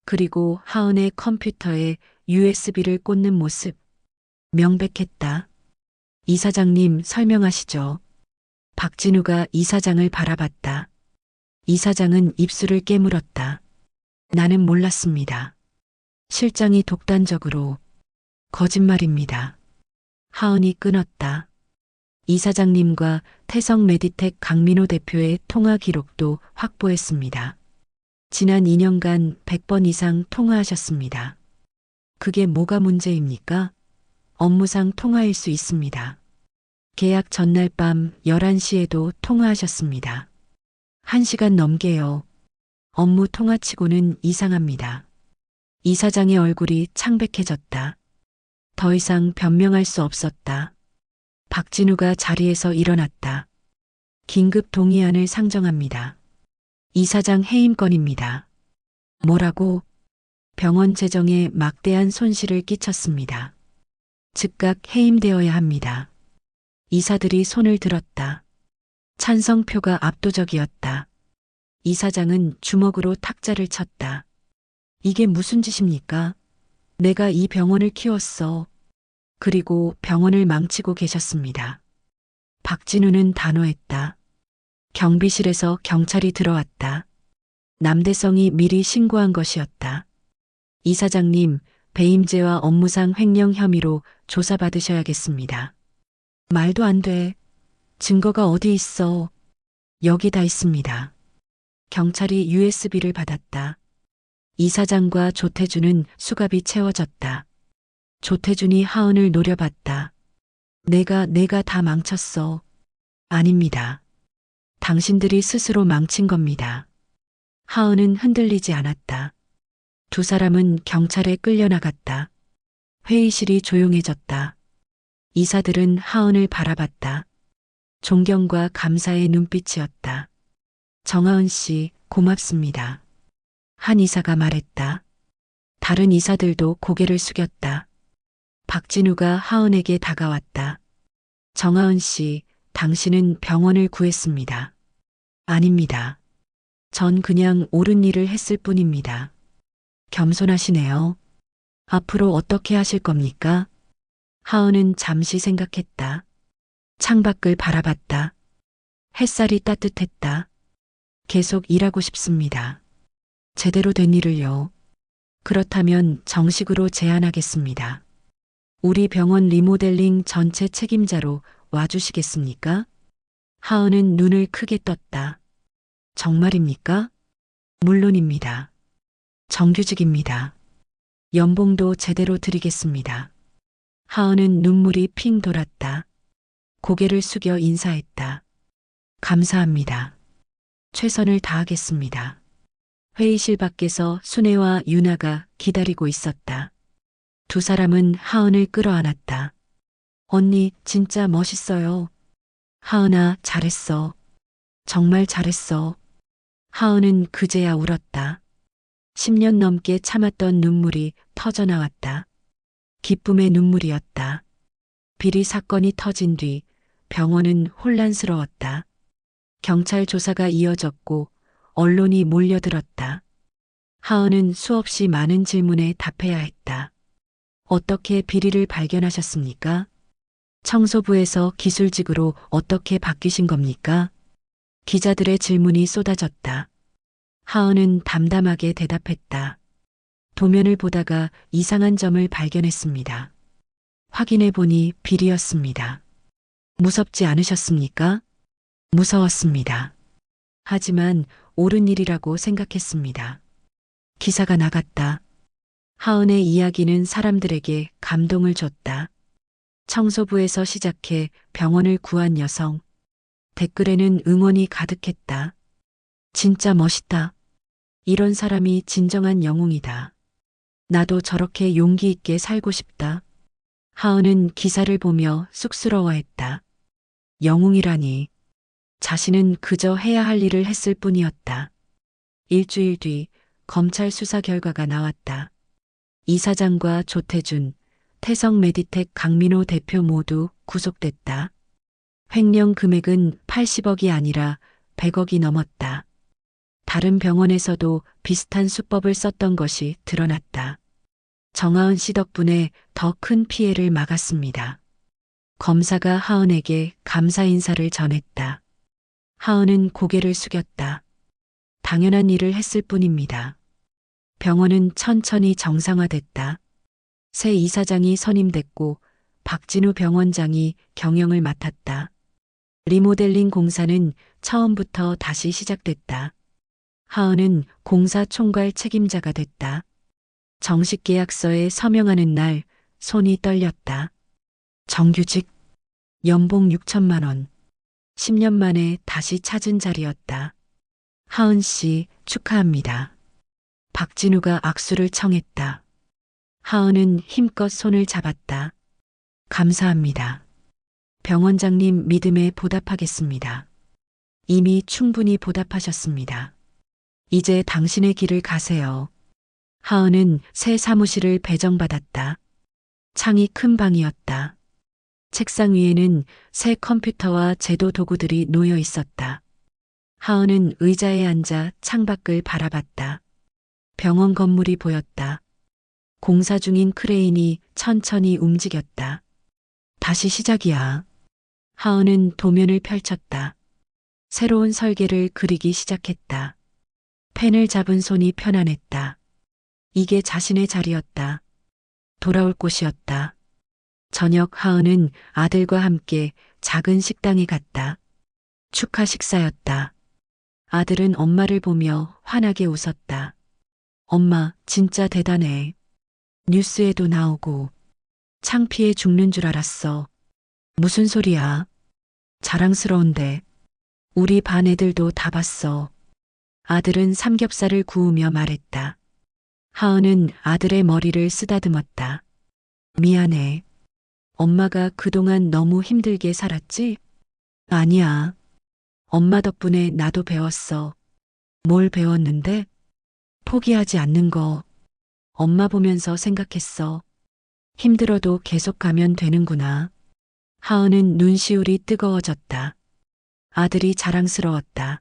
그리고 하은의 컴퓨터에 USB를 꽂는 모습. 명백했다. 이사장님 설명하시죠. 박진우가 이사장을 바라봤다. 이사장은 입술을 깨물었다. 나는 몰랐습니다. 실장이 독단적으로. 거짓말입니다. 하은이 끊었다. 이사장님과 태성 메디텍 강민호 대표의 통화 기록도 확보했습니다. 지난 2년간 100번 이상 통화하셨습니다. 그게 뭐가 문제입니까? 업무상 통화일 수 있습니다. 계약 전날 밤 11시에도 통화하셨습니다. 1시간 넘게요. 업무 통화치고는 이상합니다. 이사장의 얼굴이 창백해졌다. 더 이상 변명할 수 없었다. 박진우가 자리에서 일어났다. 긴급 동의안을 상정합니다. 이사장 해임건입니다. 뭐라고? 병원 재정에 막대한 손실을 끼쳤습니다. 즉각 해임되어야 합니다. 이사들이 손을 들었다. 찬성표가 압도적이었다. 이사장은 주먹으로 탁자를 쳤다. 이게 무슨 짓입니까? 내가 이 병원을 키웠어. 그리고 병원을 망치고 계셨습니다. 박진우는 단호했다. 경비실에서 경찰이 들어왔다. 남대성이 미리 신고한 것이었다. 이사장님, 배임죄와 업무상 횡령 혐의로 조사받으셔야겠습니다. 말도 안 돼. 증거가 어디 있어? 여기 다 있습니다. 경찰이 USB를 받았다. 이사장과 조태준은 수갑이 채워졌다. 조태준이 하은을 노려봤다. 내가 다 망쳤어. 아닙니다. 당신들이 스스로 망친 겁니다. 하은은 흔들리지 않았다. 두 사람은 경찰에 끌려나갔다. 회의실이 조용해졌다. 이사들은 하은을 바라봤다. 존경과 감사의 눈빛이었다. 정하은 씨, 고맙습니다. 한 이사가 말했다. 다른 이사들도 고개를 숙였다. 박진우가 하은에게 다가왔다. 정하은 씨, 당신은 병원을 구했습니다. 아닙니다. 전 그냥 옳은 일을 했을 뿐입니다. 겸손하시네요. 앞으로 어떻게 하실 겁니까? 하은은 잠시 생각했다. 창밖을 바라봤다. 햇살이 따뜻했다. 계속 일하고 싶습니다. 제대로 된 일을요. 그렇다면 정식으로 제안하겠습니다. 우리 병원 리모델링 전체 책임자로 와주시겠습니까? 하은은 눈을 크게 떴다. 정말입니까? 물론입니다. 정규직입니다. 연봉도 제대로 드리겠습니다. 하은은 눈물이 핑 돌았다. 고개를 숙여 인사했다. 감사합니다. 최선을 다하겠습니다. 회의실 밖에서 순애와 유나가 기다리고 있었다. 두 사람은 하은을 끌어안았다. 언니, 진짜 멋있어요. 하은아, 잘했어. 정말 잘했어. 하은은 그제야 울었다. 10년 넘게 참았던 눈물이 터져나왔다. 기쁨의 눈물이었다. 비리 사건이 터진 뒤 병원은 혼란스러웠다. 경찰 조사가 이어졌고 언론이 몰려들었다. 하은은 수없이 많은 질문에 답해야 했다. 어떻게 비리를 발견하셨습니까? 청소부에서 기술직으로 어떻게 바뀌신 겁니까? 기자들의 질문이 쏟아졌다. 하은은 담담하게 대답했다. 도면을 보다가 이상한 점을 발견했습니다. 확인해 보니 비리였습니다. 무섭지 않으셨습니까? 무서웠습니다. 하지만 옳은 일이라고 생각했습니다. 기사가 나갔다. 하은의 이야기는 사람들에게 감동을 줬다. 청소부에서 시작해 병원을 구한 여성. 댓글에는 응원이 가득했다. 진짜 멋있다. 이런 사람이 진정한 영웅이다. 나도 저렇게 용기 있게 살고 싶다. 하은은 기사를 보며 쑥스러워했다. 영웅이라니. 자신은 그저 해야 할 일을 했을 뿐이었다. 일주일 뒤 검찰 수사 결과가 나왔다. 이 사장과 조태준, 태성 메디텍 강민호 대표 모두 구속됐다. 횡령 금액은 80억이 아니라 100억이 넘었다. 다른 병원에서도 비슷한 수법을 썼던 것이 드러났다. 정하은 씨 덕분에 더 큰 피해를 막았습니다. 검사가 하은에게 감사 인사를 전했다. 하은은 고개를 숙였다. 당연한 일을 했을 뿐입니다. 병원은 천천히 정상화됐다. 새 이사장이 선임됐고 박진우 병원장이 경영을 맡았다. 리모델링 공사는 처음부터 다시 시작됐다. 하은은 공사 총괄 책임자가 됐다. 정식 계약서에 서명하는 날 손이 떨렸다. 정규직, 연봉 6천만 원. 10년 만에 다시 찾은 자리였다. 하은 씨, 축하합니다. 박진우가 악수를 청했다. 하은은 힘껏 손을 잡았다. 감사합니다. 병원장님 믿음에 보답하겠습니다. 이미 충분히 보답하셨습니다. 이제 당신의 길을 가세요. 하은은 새 사무실을 배정받았다. 창이 큰 방이었다. 책상 위에는 새 컴퓨터와 제도 도구들이 놓여 있었다. 하은은 의자에 앉아 창밖을 바라봤다. 병원 건물이 보였다. 공사 중인 크레인이 천천히 움직였다. 다시 시작이야. 하은은 도면을 펼쳤다. 새로운 설계를 그리기 시작했다. 펜을 잡은 손이 편안했다. 이게 자신의 자리였다. 돌아올 곳이었다. 저녁 하은은 아들과 함께 작은 식당에 갔다. 축하 식사였다. 아들은 엄마를 보며 환하게 웃었다. 엄마, 진짜 대단해. 뉴스에도 나오고. 창피해 죽는 줄 알았어. 무슨 소리야? 자랑스러운데. 우리 반 애들도 다 봤어. 아들은 삼겹살을 구우며 말했다. 하은은 아들의 머리를 쓰다듬었다. 미안해. 엄마가 그동안 너무 힘들게 살았지? 아니야. 엄마 덕분에 나도 배웠어. 뭘 배웠는데? 포기하지 않는 거. 엄마 보면서 생각했어. 힘들어도 계속 가면 되는구나. 하은은 눈시울이 뜨거워졌다. 아들이 자랑스러웠다.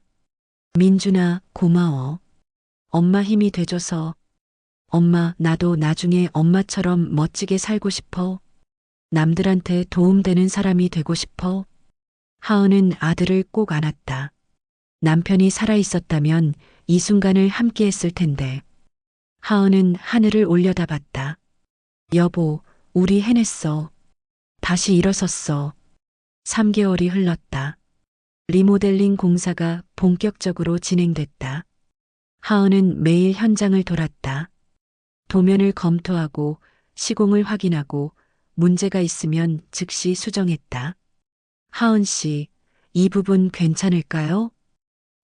민준아, 고마워. 엄마 힘이 돼줘서. 엄마, 나도 나중에 엄마처럼 멋지게 살고 싶어. 남들한테 도움되는 사람이 되고 싶어. 하은은 아들을 꼭 안았다. 남편이 살아있었다면 이 순간을 함께 했을 텐데. 하은은 하늘을 올려다봤다. 여보, 우리 해냈어. 다시 일어섰어. 3개월이 흘렀다. 리모델링 공사가 본격적으로 진행됐다. 하은은 매일 현장을 돌았다. 도면을 검토하고 시공을 확인하고 문제가 있으면 즉시 수정했다. 하은 씨, 이 부분 괜찮을까요?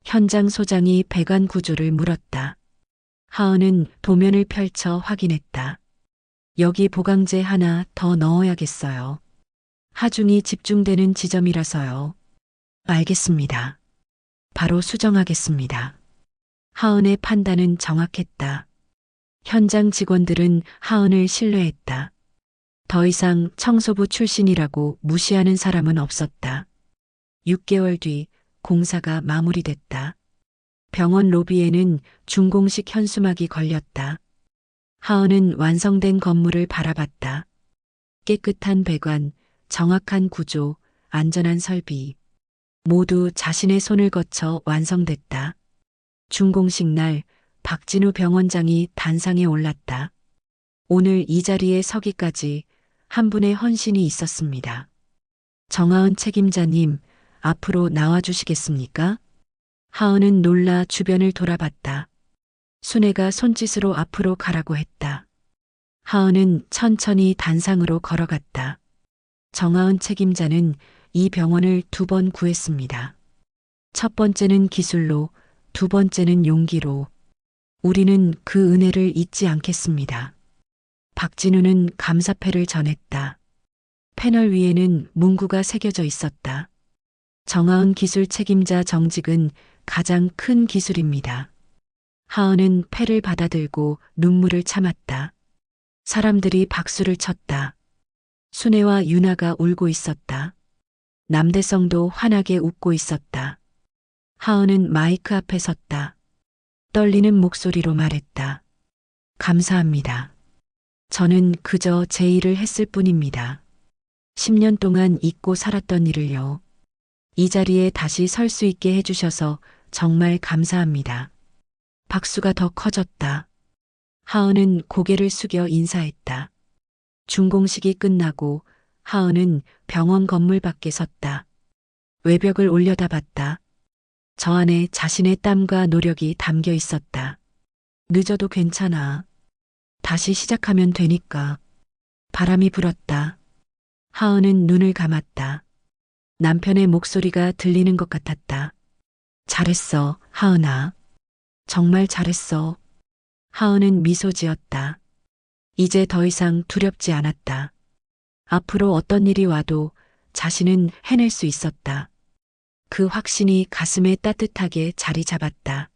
현장 소장이 배관 구조를 물었다. 하은은 도면을 펼쳐 확인했다. 여기 보강제 하나 더 넣어야겠어요. 하중이 집중되는 지점이라서요. 알겠습니다. 바로 수정하겠습니다. 하은의 판단은 정확했다. 현장 직원들은 하은을 신뢰했다. 더 이상 청소부 출신이라고 무시하는 사람은 없었다. 6개월 뒤 공사가 마무리됐다. 병원 로비에는 준공식 현수막이 걸렸다. 하은은 완성된 건물을 바라봤다. 깨끗한 배관, 정확한 구조, 안전한 설비. 모두 자신의 손을 거쳐 완성됐다. 준공식 날 박진우 병원장이 단상에 올랐다. 오늘 이 자리에 서기까지 한 분의 헌신이 있었습니다. 정하은 책임자님, 앞으로 나와주시겠습니까? 하은은 놀라 주변을 돌아봤다. 순애가 손짓으로 앞으로 가라고 했다. 하은은 천천히 단상으로 걸어갔다. 정하은 책임자는 이 병원을 2번 구했습니다. 첫 번째는 기술로, 두 번째는 용기로. 우리는 그 은혜를 잊지 않겠습니다. 박진우는 감사패를 전했다. 패널 위에는 문구가 새겨져 있었다. 정하은 기술 책임자 정직은 가장 큰 기술입니다. 하은은 패를 받아들고 눈물을 참았다. 사람들이 박수를 쳤다. 순애와 유나가 울고 있었다. 남대성도 환하게 웃고 있었다. 하은은 마이크 앞에 섰다. 떨리는 목소리로 말했다. 감사합니다. 저는 그저 제 일을 했을 뿐입니다. 10년 동안 잊고 살았던 일을요. 이 자리에 다시 설 수 있게 해주셔서 정말 감사합니다. 박수가 더 커졌다. 하은은 고개를 숙여 인사했다. 준공식이 끝나고 하은은 병원 건물 밖에 섰다. 외벽을 올려다봤다. 저 안에 자신의 땀과 노력이 담겨 있었다. 늦어도 괜찮아. 다시 시작하면 되니까. 바람이 불었다. 하은은 눈을 감았다. 남편의 목소리가 들리는 것 같았다. 잘했어, 하은아. 정말 잘했어. 하은은 미소 지었다. 이제 더 이상 두렵지 않았다. 앞으로 어떤 일이 와도 자신은 해낼 수 있었다. 그 확신이 가슴에 따뜻하게 자리 잡았다.